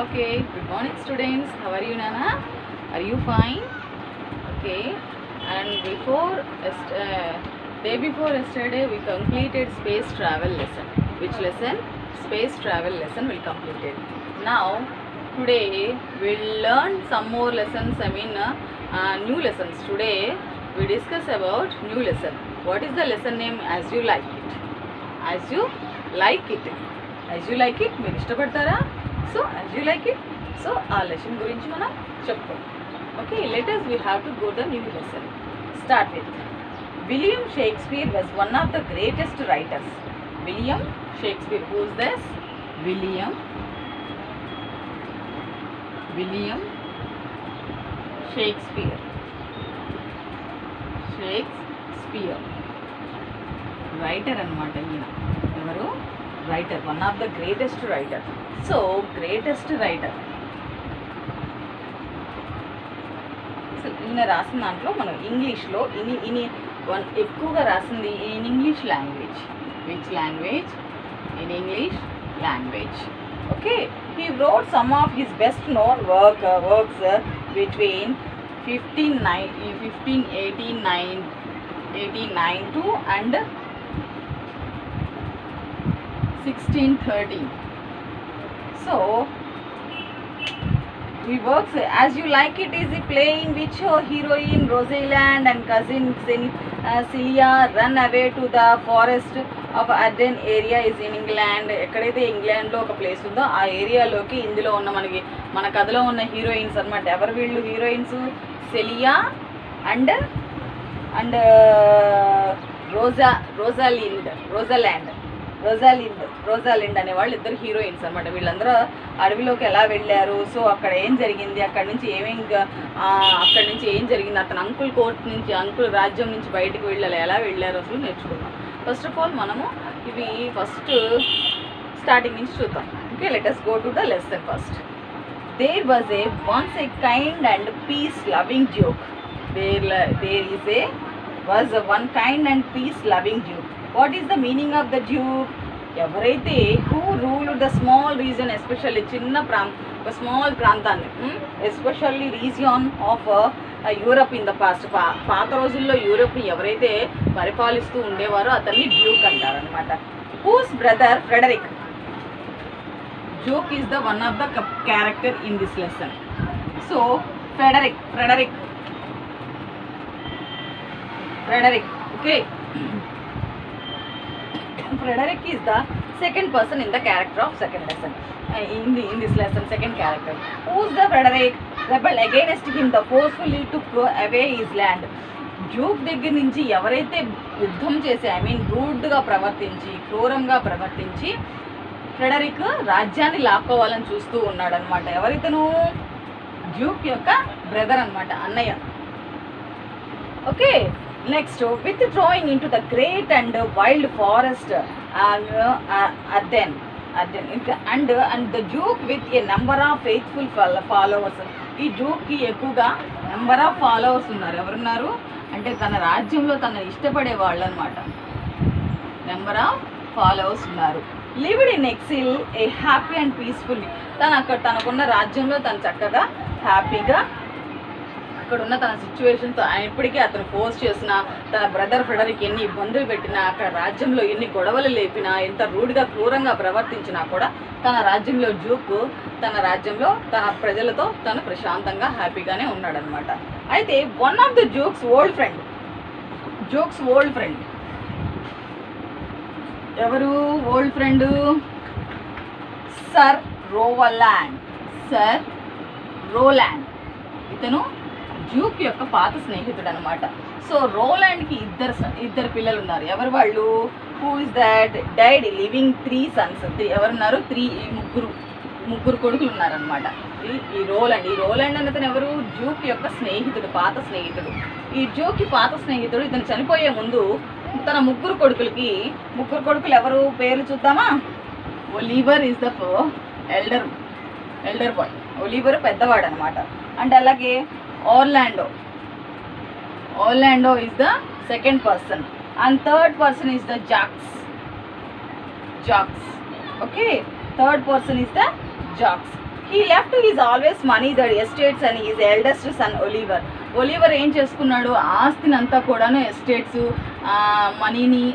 Okay, good morning students. How are you, Nana? Are you fine? Okay. And day before yesterday, we completed space travel lesson. Which lesson? Space travel lesson we completed. Now, today we'll learn some more lessons. New lessons. Today we discuss about new lesson. What is the lesson name? As you like it. As you like it. As you like it. మీరు ఇష్టపడతారా? So as you like it. So ఆ lesson గురించి మనం చెప్పుకోం. Okay, let us we have to go the new lesson. Start with William Shakespeare was one of the greatest writers. William Shakespeare. Who is this? William Shakespeare. Shakespeare. Writer అన్నమాట ఈయన. ఎవరు? Writer. One of the greatest writer. So greatest writer. So ఈయన రాసిన దాంట్లో మనం ఇంగ్లీష్లో ఎక్కువగా రాసింది in English language. Which language? In English language. Okay, he wrote some of his best known works between 1589 and 1613. So he works As You Like It is a play in which heroine Rosalind and cousin Celia run away to the forest of Arden area is in England. ఎక్కడైతే ఇంగ్లాండ్లో ఒక place ఉందో ఆ ఏరియాలోకి ఇందులో ఉన్న మన కథలో ఉన్న హీరోయిన్స్ అన్నమాట. ఎవరు వీళ్ళు హీరోయిన్స్? సెలియా అండ్ రోజాలిండ్ అనే వాళ్ళు ఇద్దరు హీరోయిన్స్ అనమాట. వీళ్ళందరూ అడవిలోకి ఎలా వెళ్ళారు, సో అక్కడ ఏం జరిగింది, అక్కడి నుంచి ఏం జరిగింది, అతను అంకుల్ రాజ్యం నుంచి బయటకు ఎలా వెళ్ళారు అసలు నేర్చుకున్నాం. ఫస్ట్ ఆఫ్ ఆల్ మనము ఇవి ఫస్ట్ స్టార్టింగ్ నుంచి చూద్దాం. Okay, let us go to the lesson first. There was once a kind and peace loving duke. Was one kind and peace loving duke. What is the meaning of the duke? ఎవరైతే who ruled the small region, especially ఒక small ప్రాంతాన్ని, especially region of Europe in the past. పాత రోజుల్లో యూరప్ని ఎవరైతే పరిపాలిస్తూ ఉండేవారో అతన్ని డ్యూక్ అంటారనమాట. Whose brother Frederick. Duke is the one of the character in this lesson. So Frederick. Okay, Frederick is the second person in the character of second lesson. In this lesson, second character. Who is the Frederick? Rebel against him, the forcefully took away his land. Duke దగ్గర నుంచి ఎవరైతే యుద్ధం చేసి రూడ్గా ప్రవర్తించి క్రూరంగా ప్రవర్తించి Frederick రాజ్యాన్ని లాక్కోవాలని చూస్తూ ఉన్నాడనమాట. ఎవరైతేను? డ్యూక్ యొక్క బ్రదర్ అనమాట, అన్నయ్య. Okay, next withdrawing into the great and wild forest Arden and the duke with a number of faithful followers. ఈ డ్యూక్కి ఎక్కువగా నెంబర్ ఆఫ్ ఫాలోవర్స్ ఉన్నారు. ఎవరున్నారు అంటే తన రాజ్యంలో తన ఇష్టపడే వాళ్ళు అనమాట. నెంబర్ ఆఫ్ ఫాలోవర్స్ ఉన్నారు. Lived in exile a happy and peacefully. తనకున్న రాజ్యంలో తను చక్కగా హ్యాపీగా అక్కడ ఉన్న తన సిచ్యువేషన్తో ఇప్పటికీ అతను ఫోర్స్ చేసిన తన బ్రదర్ ఫ్రెడరిక్ ఎన్ని ఇబ్బందులు పెట్టినా, అక్కడ రాజ్యంలో ఎన్ని గొడవలు లేపినా, ఎంత రూడ్గా క్రూరంగా ప్రవర్తించినా కూడా తన రాజ్యంలో డ్యూక్ తన రాజ్యంలో తన ప్రజలతో తను ప్రశాంతంగా హ్యాపీగానే ఉన్నాడనమాట. అయితే one of the duke's old friend ఎవరు? Old friend sir Rowland. ఇతను డ్యూక్ యొక్క పాత స్నేహితుడు అనమాట. సో రోలాండ్కి ఇద్దరు పిల్లలు ఉన్నారు. ఎవరు వాళ్ళు? Who is that? Died living 3 sons. ఎవరున్నారు? ముగ్గురు కొడుకులు ఉన్నారనమాట. ఈ రోలాండ్ అతను ఎవరు? డ్యూక్ యొక్క స్నేహితుడు, పాత స్నేహితుడు. ఈ డ్యూక్కి పాత స్నేహితుడు. ఇతను చనిపోయే ముందు తన ముగ్గురు కొడుకులు ఎవరు? పేర్లు చూద్దామా? Oliver is the elder boy. Oliver పెద్దవాడు అనమాట. అండ్ అలాగే Orlando is the second person and third person is the Jacques. Okay, third person is the Jacques. He left is always money the estates and is eldest sun Oliver. Oliver ఏం చేసుకున్నాడు, ఆస్తిని అంతా కూడాను estates, మనీని,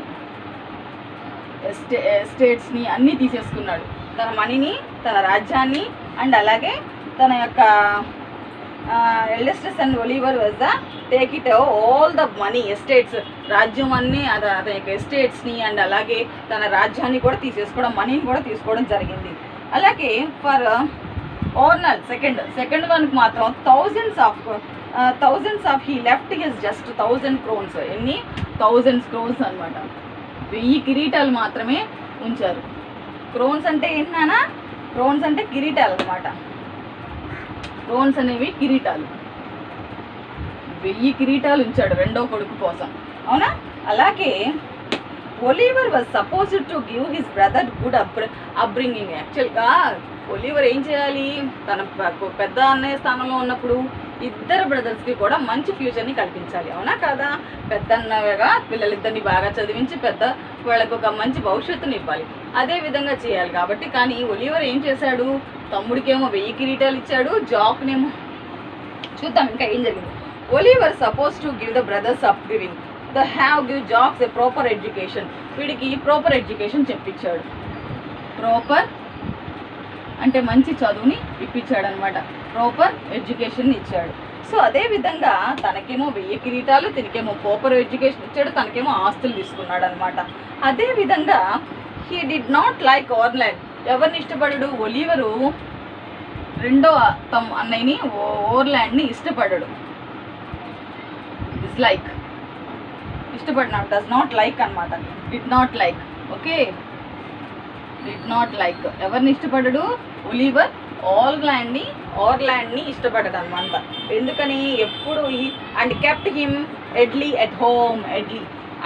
ఎస్టేట్స్ని అన్నీ తీసేసుకున్నాడు. తన మనీని, తన రాజ్యాన్ని, అండ్ అలాగే తన యొక్క eldest sun Oliver was the take it all the money, estates, రాజ్యం అన్నీ అతని యొక్క ఎస్టేట్స్ని అండ్ అలాగే తన రాజ్యాన్ని కూడా తీసేసుకోవడం, మనీని కూడా తీసుకోవడం జరిగింది. అలాగే ఫర్ ఓర్నల్ సెకండ్ వన్కి మాత్రం thousands of he left his just 1000 crores. ఎన్ని 1000 crores అనమాట. 1000 కిరీటాలు మాత్రమే ఉంచారు. క్రోన్స్ అంటే ఏంటన్నా, క్రోన్స్ అంటే కిరీటాలు అనమాట. క్రోన్స్ అనేవి కిరీటాలు. 1000 కిరీటాలు ఉంచాడు రెండో కొడుకు కోసం, అవునా. అలాగే Oliver was supposed to give his brother good upbringing. యాక్చువల్గా ఒలివర్ ఏం చేయాలి, తన పెద్ద అన్నయ్య స్థానంలో ఉన్నప్పుడు ఇద్దరు బ్రదర్స్కి కూడా మంచి ఫ్యూచర్ని కల్పించాలి, అవునా కాదా. పెద్ద అన్నగా పిల్లలిద్దరిని బాగా చదివించి పెద్ద వాళ్ళకు ఒక మంచి భవిష్యత్తుని ఇవ్వాలి, అదే విధంగా చేయాలి కాబట్టి. కానీ ఒలివర్ ఏం చేశాడు, తమ్ముడికేమో 1000 కిరీటాలు ఇచ్చాడు, జాక్నేమో చూద్దాం ఇంకా ఏం జరిగింది. Oliver suppose to give the brothers upbringing the have give Jaques a proper education. వీడికి ప్రాపర్ ఎడ్యుకేషన్ చెప్పించాడు. ప్రాపర్ అంటే మంచి చదువుని ఇప్పించాడు అనమాట, ప్రాపర్ ఎడ్యుకేషన్ ఇచ్చాడు. సో అదేవిధంగా తనకేమో 1000 కిరీటాలు, తినకేమో ప్రాపర్ ఎడ్యుకేషన్ ఇచ్చాడు, తనకేమో ఆస్తులు తీసుకున్నాడు అనమాట. అదేవిధంగా he did not like Orlando. ఎవరిని ఇష్టపడడు, ఒలివరు రెండో అన్నయ్యని ఓర్లాండ్ని ఇష్టపడడు. డిస్లైక్, ఇష్టపడినాడు, డస్ నాట్ లైక్ అనమాట, did not like. Okay, did not like ఎవరిని ఇష్టపడడు, ఒలివర్ ఓర్లాండ్ని ఇష్టపడడు అనమాట. ఎందుకని, ఎప్పుడు and kept him idly at home.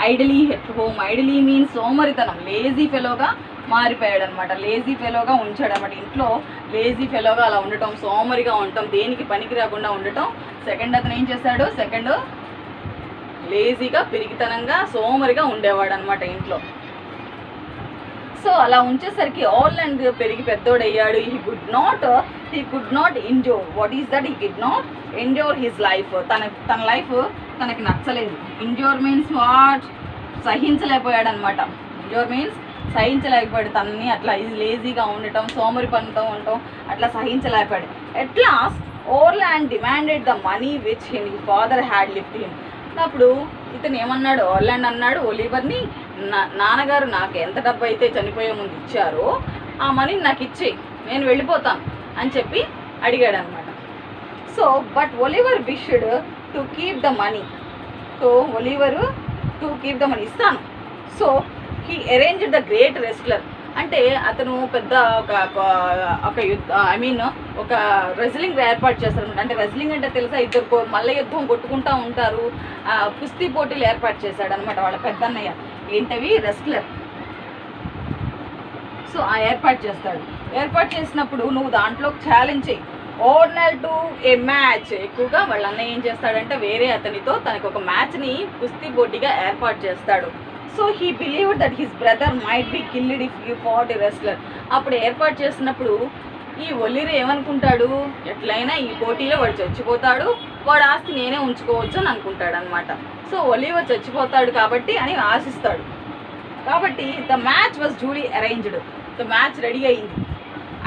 Idly at home, idly means సోమరితనం, లేజీ ఫెలోగా మారిపోయాడు అనమాట. లేజీ ఫెలోగా ఉంచాడు అనమాట. ఇంట్లో లేజీ ఫెలోగా అలా ఉండటం, సోమరిగా ఉండటం, దేనికి పనికి రాకుండా ఉండటం. సెకండ్ అతను ఏం చేశాడు, సెకండ్ లేజీగా, పిరిగితనంగా, సోమరిగా ఉండేవాడు అనమాట ఇంట్లో. సో అలా ఉంచేసరికి ఓర్లాండ్ పెరిగి పెద్దోడయ్యాడు. He could not endure. What is that? He could not endure his life. తన లైఫ్ తనకి నచ్చలేదు. Endure means what? సహించలేకపోయాడు అనమాట. ఎంజోర్ మీన్స్ సహించలేకపోయాడు. తనని అట్లా లేజీగా ఉండటం, సోమరి పనితో ఉండటం అట్లా సహించలేకపోయాడు. At last Orlando demanded the money which his father had left him. అప్పుడు ఇతను ఏమన్నాడు, ఓర్లాండ్ అన్నాడు ఒలివర్ని, నాన్నగారు నాకు ఎంత డబ్బు అయితే చనిపోయే ముందు ఇచ్చారో ఆ మనీని నాకు ఇచ్చేయి, నేను వెళ్ళిపోతాను అని చెప్పి అడిగాడు అనమాట. So but Oliver wished to keep the money. So Oliver to keep the money, ఇస్తాను. So he arranged the great wrestler. అంటే అతను పెద్ద ఒక ఒక రెజ్లింగ్ ఏర్పాటు చేస్తారనమాట. అంటే రెజ్లింగ్ అంటే తెలుసా, ఇద్దరు మల్ల యుద్ధం కొట్టుకుంటూ ఉంటారు. కుస్తీ పోటీలు ఏర్పాటు చేశాడు అనమాట వాళ్ళ పెద్దన్నయ్య. ఏంటవి? రెస్లర్. సో ఆ ఏర్పాటు చేస్తాడు. ఏర్పాటు చేసినప్పుడు నువ్వు దాంట్లో ఛాలెంజ్ చేయి, ఓర్నల్ టు ఏ మ్యాచ్. ఎక్కువగా వాళ్ళ అన్నయ్య ఏం చేస్తాడంటే వేరే అతనితో తనకు ఒక మ్యాచ్ని కుస్తీ పోటీగా ఏర్పాటు చేస్తాడు. So he believed that his brother might be killed if you fat a wrestler. అప్పుడు ఏర్పాటు చేసినప్పుడు ఈ ఒలివర్ ఏమనుకుంటాడు, ఎట్లయినా ఈ పోటీలో వాడు చచ్చిపోతాడు, వాడు ఆస్తి నేనే ఉంచుకోవచ్చు అని అనుకుంటాడు అనమాట. సో ఒలివర్ చచ్చిపోతాడు కాబట్టి అని ఆశిస్తాడు. కాబట్టి the match was duly arranged. The match ready అయింది.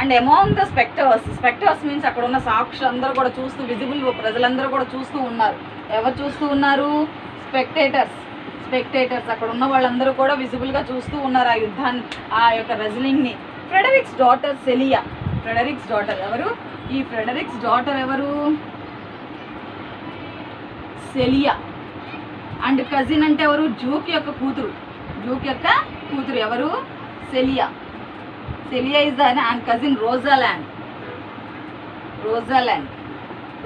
అండ్ అమాంగ్ ద స్పెక్టర్స్ మీన్స్ అక్కడ ఉన్న సాక్షులందరూ కూడా చూస్తూ, విజిబుల్ ప్రజలందరూ కూడా చూస్తూ ఉన్నారు. ఎవరు చూస్తూ ఉన్నారు? స్పెక్టేటర్స్ అక్కడ ఉన్న వాళ్ళందరూ కూడా విజిబుల్గా చూస్తూ ఉన్నారు ఆ యుద్ధాన్ని, ఆ యొక్క రెజ్లింగ్ని. Frederick's daughter Celia. Frederick's daughter ఎవరు? ఈ ఫ్రెడరిక్స్ డాటర్ ఎవరు? సెలియా. అండ్ కజిన్ అంటే ఎవరు? డ్యూక్ యొక్క కూతురు. ఎవరు? Celia. Is the and cousin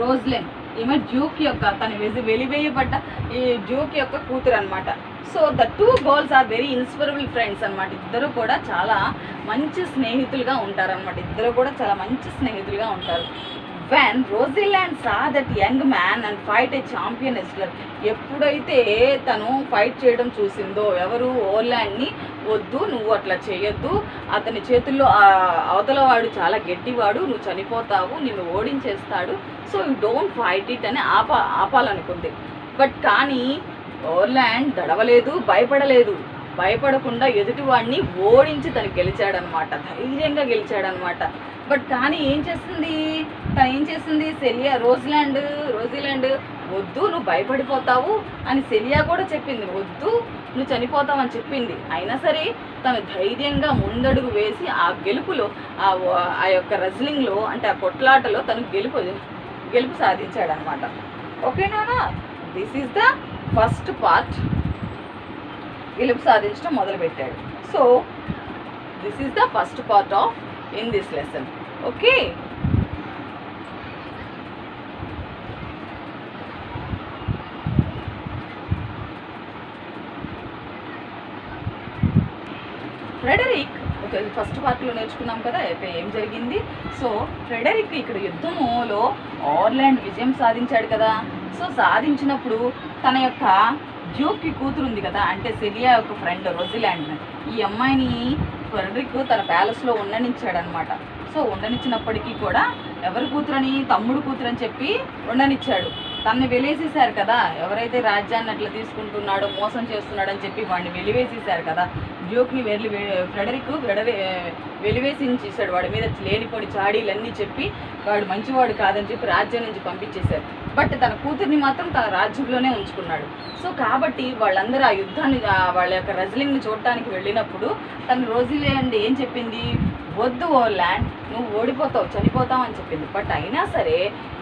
Rosalind. ఈమె డ్యూక్ యొక్క తన వెలివేయబడ్డ ఈ డ్యూక్ యొక్క కూతురు అనమాట. So the two girls are very inspirable friends అనమాట. ఇద్దరు కూడా చాలా మంచి స్నేహితులుగా ఉంటారనమాట. When Rosalind saw that young man and fight a champion wrestler, ఎప్పుడైతే తను ఫైట్ చేయడం చూసిందో ఎవరు ఓర్లాండ్ని, వద్దు నువ్వు అట్లా చేయొద్దు, అతని చేతుల్లో అవతల వాడు చాలా గట్టివాడు, నువ్వు చనిపోతావు, నిన్ను ఓడించేస్తాడు, so you don't fight it అని ఆపాలనుకుంది. బట్ కానీ ఓర్లాండ్ దడవలేదు, భయపడకుండా ఎదుటివాడిని ఓడించి తను గెలిచాడనమాట, ధైర్యంగా గెలిచాడనమాట. బట్ కానీ తను ఏం చేసింది సెలియా, రోజిలాండ్ వద్దు నువ్వు భయపడిపోతావు అని సెలియా కూడా చెప్పింది, వద్దు నువ్వు చనిపోతావు అని చెప్పింది. అయినా సరే తను ధైర్యంగా ముందడుగు వేసి ఆ గెలుపులో ఆ యొక్క రెజ్లింగ్లో అంటే ఆ కొట్లాటలో తను గెలుపు సాధించాడనమాట. ఓకేనా, this is the first part. గెలుపు సాధించడం మొదలుపెట్టాడు. So this is the first part of in this lesson. Okay, Frederick first పార్ట్లో నేర్చుకున్నాం కదా ఇక్కడ ఏం జరిగింది. సో ఫ్రెడరిక్ ఇక్కడ యుద్ధములో ఓర్లాండ్ విజయం సాధించాడు కదా. సో సాధించినప్పుడు తన యొక్క డ్యూక్కి కూతురు ఉంది కదా, అంటే సెలియా యొక్క ఫ్రెండ్ రోజిలాండ్, ఈ అమ్మాయిని ఫ్రెడరిక్ తన ప్యాలెస్లో ఉండనిచ్చాడనమాట. సో ఉండనిచ్చినప్పటికీ కూడా ఎవరి కూతురని, తమ్ముడు కూతురు అని చెప్పి ఉండనిచ్చాడు. తనని వెలివేసేశారు కదా, ఎవరైతే రాజ్యాన్ని అట్లా తీసుకుంటున్నాడో మోసం చేస్తున్నాడని చెప్పి వాడిని వెలివేసేశారు కదా. డ్యూక్ని ఫ్రెడరిక్ వెలివేసించేశాడు, వాడి మీద లేనిపోని చాడీలన్నీ చెప్పి వాడు మంచివాడు కాదని చెప్పి రాజ్యం నుంచి పంపించేశారు. బట్ తన కూతుర్ని మాత్రం తన రాజ్యంలోనే ఉంచుకున్నాడు. సో కాబట్టి వాళ్ళందరూ ఆ యుద్ధాన్ని వాళ్ళ యొక్క రెజ్లింగ్ని చూడటానికి వెళ్ళినప్పుడు తను రోజిలాండ్ ఏం చెప్పింది, వద్దు ఓర్లాండ్ నువ్వు ఓడిపోతావు, చనిపోతావు అని చెప్పింది. బట్ అయినా సరే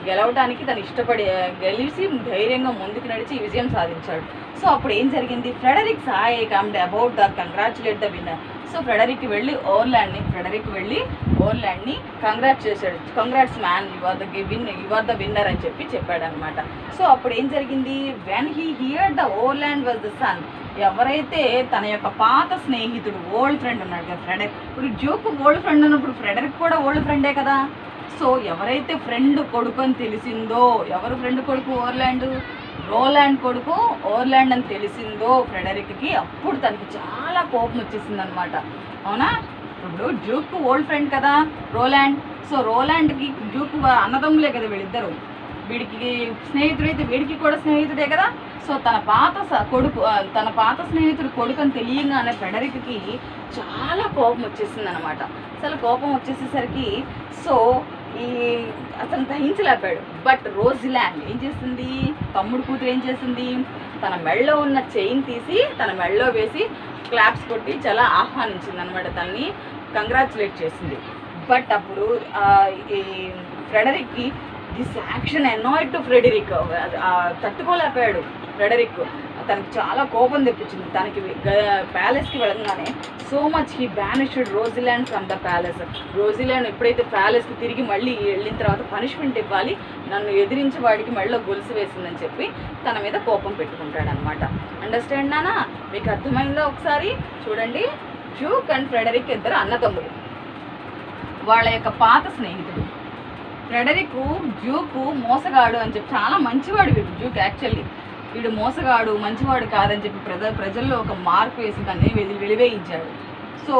గెలవడానికి తను గెలిచి ధైర్యంగా ముందుకు నడిచి విజయం సాధించాడు. సో అప్పుడు ఏం జరిగింది, ఫ్రెడరిక్ సాయ్ comed about the congratulate the winner. So Frederick వెళ్ళి ఓర్లాండ్ని కంగ్రాట్ చేశాడు. Congrats man, you are the winner అని చెప్పాడనమాట. సో అప్పుడు ఏం జరిగింది, when he heard the Orlando was the son, ఎవరైతే తన యొక్క పాత స్నేహితుడు ఓల్డ్ ఫ్రెండ్ ఉన్నాడు కదా ఫ్రెడరిక్, ఇప్పుడు డ్యూక్ ఓల్డ్ ఫ్రెండ్ ఉన్నప్పుడు ఫ్రెడరిక్ కూడా ఓల్డ్ ఫ్రెండే కదా. సో ఎవరైతే ఫ్రెండ్ కొడుకు అని తెలిసిందో, ఎవరు ఫ్రెండ్ కొడుకు, రోలాండ్ కొడుకు ఓర్లాండ్ అని తెలిసిందో ఫ్రెడరిక్కి, అప్పుడు తనకి చాలా కోపం వచ్చేసింది అనమాట. అవునా, ఇప్పుడు డ్యూక్ ఓల్డ్ ఫ్రెండ్ కదా రోలాండ్. సో రోలాండ్కి డ్యూక్ అన్నదమ్ములే కదా వీళ్ళిద్దరు, వీడికి స్నేహితుడైతే వీడికి కూడా స్నేహితుడే కదా. సో తన పాత స్నేహితుడు కొడుకు అని తెలియగానే ఫ్రెడరిక్కి చాలా కోపం వచ్చేసింది అనమాట. అసలు కోపం వచ్చేసేసరికి సో అతను దహించలేపాడు. బట్ రోజిలాండ్ ఏం చేసింది, తమ్ముడు కూతురు ఏం చేసింది, తన మెడలో ఉన్న చైన్ తీసి తన మెడలో వేసి క్లాప్స్ కొట్టి చాలా ఆహ్వానించింది అనమాట, తనని కంగ్రాచులేట్ చేసింది. బట్ అప్పుడు ఈ ఫ్రెడరిక్కి this action annoyed to Frederick, తట్టుకోలేకపోయాడు ఫ్రెడరిక్, తనకి చాలా కోపం తెప్పించింది. తనకి ప్యాలెస్కి వెళ్ళగానే so much he banished Rosalind from the palace. Rosalind ఎప్పుడైతే ప్యాలెస్కి తిరిగి మళ్ళీ వెళ్ళిన తర్వాత పనిష్మెంట్ ఇవ్వాలి, నన్ను ఎదిరించి వాడికి మెడలో గొలుసు వేసిందని చెప్పి తన మీద కోపం పెట్టుకుంటాడనమాట. అండర్స్టాండ్ నానా, మీకు అర్థమైందా? ఒకసారి చూడండి, డ్యూక్ అండ్ ఫ్రెడరిక్ ఇద్దరు అన్నదమ్ములు, వాళ్ళ యొక్క పాత స్నేహితుడు. ఫ్రెడరిక్ డ్యూక్ మోసగాడు అని చెప్పి, చాలా మంచివాడు వీడు డ్యూక్, యాక్చువల్లీ వీడు మోసగాడు మంచివాడు కాదని చెప్పి ప్రజల్లో ఒక మార్పు వేసి దాన్ని వెలివేయించాడు. సో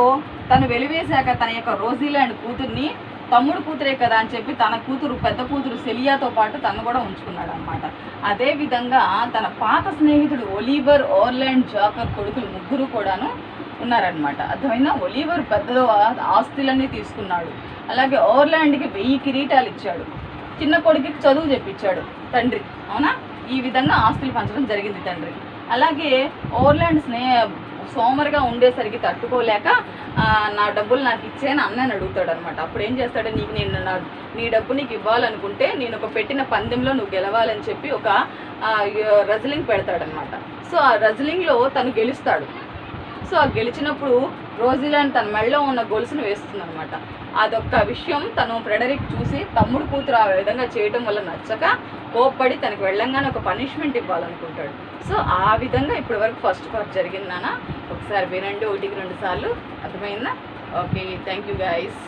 తను వెలివేశాక తన యొక్క రోజిలాండ్ కూతుర్ని తమ్ముడు కూతురే కదా అని చెప్పి తన కూతురు, పెద్ద కూతురు సెలియాతో పాటు తను కూడా ఉంచుకున్నాడు అనమాట. అదేవిధంగా తన పాత స్నేహితుడు ఒలివర్, ఓర్లాండ్, జాకర్ కొడుకులు ముగ్గురు కూడాను ఉన్నారనమాట. అర్థమైందా? ఒలివర్ పెద్ద ఆస్తులన్నీ తీసుకున్నాడు, అలాగే ఓర్లాండ్కి 1000 కిరీటాలు ఇచ్చాడు, చిన్న కొడుకుకి చదువు చెప్పించాడు తండ్రి. అవునా, ఈ విధంగా ఆస్తులు పంచడం జరిగింది తండ్రి. అలాగే ఓర్లాండ్ సోమరిగా ఉండేసరికి తట్టుకోలేక నా డబ్బులు నాకు ఇచ్చేయని అన్నని అడుగుతాడు అనమాట. అప్పుడు ఏం చేస్తాడు, నీ డబ్బు నీకు ఇవ్వాలనుకుంటే నేను ఒక పెట్టిన పందెంలో నువ్వు గెలవాలని చెప్పి ఒక రెజ్లింగ్ పెడతాడనమాట. సో ఆ రెజ్లింగ్లో తను గెలుస్తాడు. సో ఆ గెలిచినప్పుడు రోజిలాండ్ తన మెడలో ఉన్న గొలుసును వేస్తుంది అనమాట. అదొక్క విషయం తను ఫ్రెడరిక్ చూసి తమ్ముడు కూతురు ఆ విధంగా చేయటం వల్ల నచ్చక కోప్పడి తనకి వెళ్ళంగానే ఒక పనిష్మెంట్ ఇవ్వాలనుకుంటాడు. సో ఆ విధంగా ఇప్పటి వరకు ఫస్ట్ పార్ట్ జరిగింది నాన్న. ఒకసారి వినండి 1కి 2 సార్లు, అర్థమైందా? Okay, thank you guys.